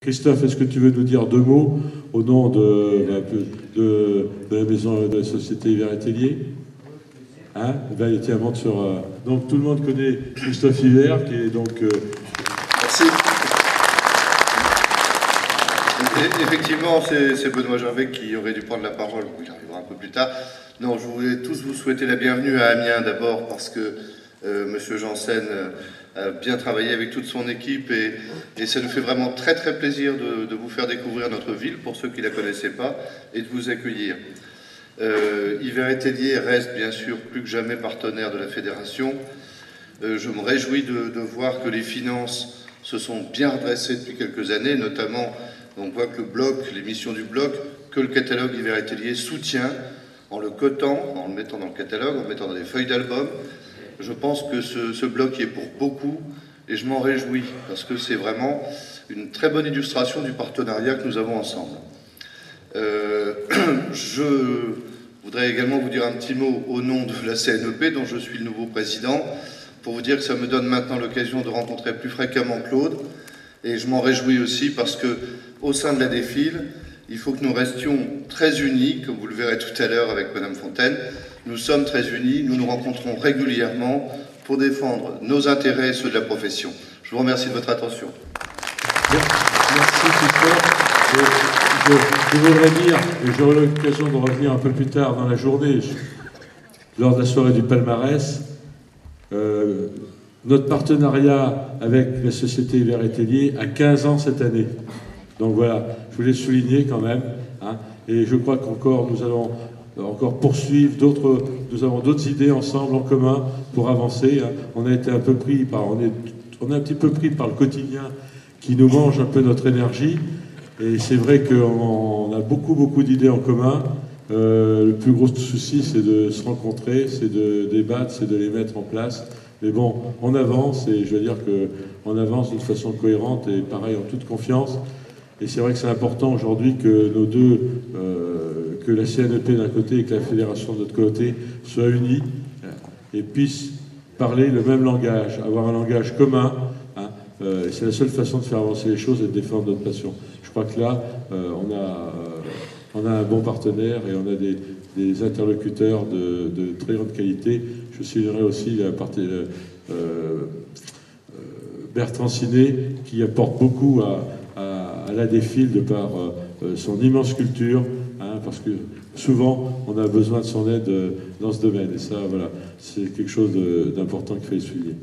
Christophe, est-ce que tu veux nous dire deux mots au nom de la maison de la société Hiver Atelier? Hein? Ben, tiens, monte sur, donc tout le monde connaît Christophe Hiver, qui est donc... Merci. Effectivement, c'est Benoît Gervais qui aurait dû prendre la parole. Il arrivera un peu plus tard. Non, je voulais tous vous souhaiter la bienvenue à Amiens d'abord parce que Monsieur Janssen a bien travaillé avec toute son équipe et ça nous fait vraiment très très plaisir de vous faire découvrir notre ville pour ceux qui ne la connaissaient pas et de vous accueillir. Hiver Atelier reste bien sûr plus que jamais partenaire de la fédération. Je me réjouis de voir que les finances se sont bien redressées depuis quelques années, notamment on voit que le bloc, l'émission du bloc, que le catalogue Hiver Atelier soutient en le cotant, en le mettant dans le catalogue, en le mettant dans des feuilles d'album. Je pense que ce bloc y est pour beaucoup et je m'en réjouis parce que c'est vraiment une très bonne illustration du partenariat que nous avons ensemble. Je voudrais également vous dire un petit mot au nom de la CNEP dont je suis le nouveau président pour vous dire que ça me donne maintenant l'occasion de rencontrer plus fréquemment Claude et je m'en réjouis aussi parce que au sein de la défile, il faut que nous restions très unis, comme vous le verrez tout à l'heure avec Madame Fontaine. Nous sommes très unis, nous nous rencontrons régulièrement pour défendre nos intérêts et ceux de la profession. Je vous remercie de votre attention. Merci Christophe. Je voudrais dire, et j'aurai l'occasion de revenir un peu plus tard dans la journée, lors de la soirée du palmarès, notre partenariat avec la société Hiver Atelier a 15 ans cette année. Donc voilà, je voulais souligner quand même, hein, et je crois qu'encore nous allons encore poursuivre nous avons d'autres idées ensemble en commun pour avancer. Hein. On a été un peu pris par, on est un petit peu pris par le quotidien qui nous mange un peu notre énergie, et c'est vrai qu'on a beaucoup d'idées en commun. Le plus gros souci, c'est de se rencontrer, c'est de débattre, c'est de les mettre en place. Mais bon, on avance, et je veux dire qu'on avance d'une façon cohérente et pareil en toute confiance. Et c'est vrai que c'est important aujourd'hui que nos deux, que la CNEP d'un côté et que la fédération de l'autre côté soient unis et puissent parler le même langage, avoir un langage commun. Hein, c'est la seule façon de faire avancer les choses et de défendre notre passion. Je crois que là, on a un bon partenaire et on a des interlocuteurs de très grande qualité. Je signerai aussi la partie Bertrand Siné qui apporte beaucoup à la défile de par son immense culture, hein, parce que souvent on a besoin de son aide dans ce domaine. Et ça, voilà, c'est quelque chose d'important qu'il fallait souligner.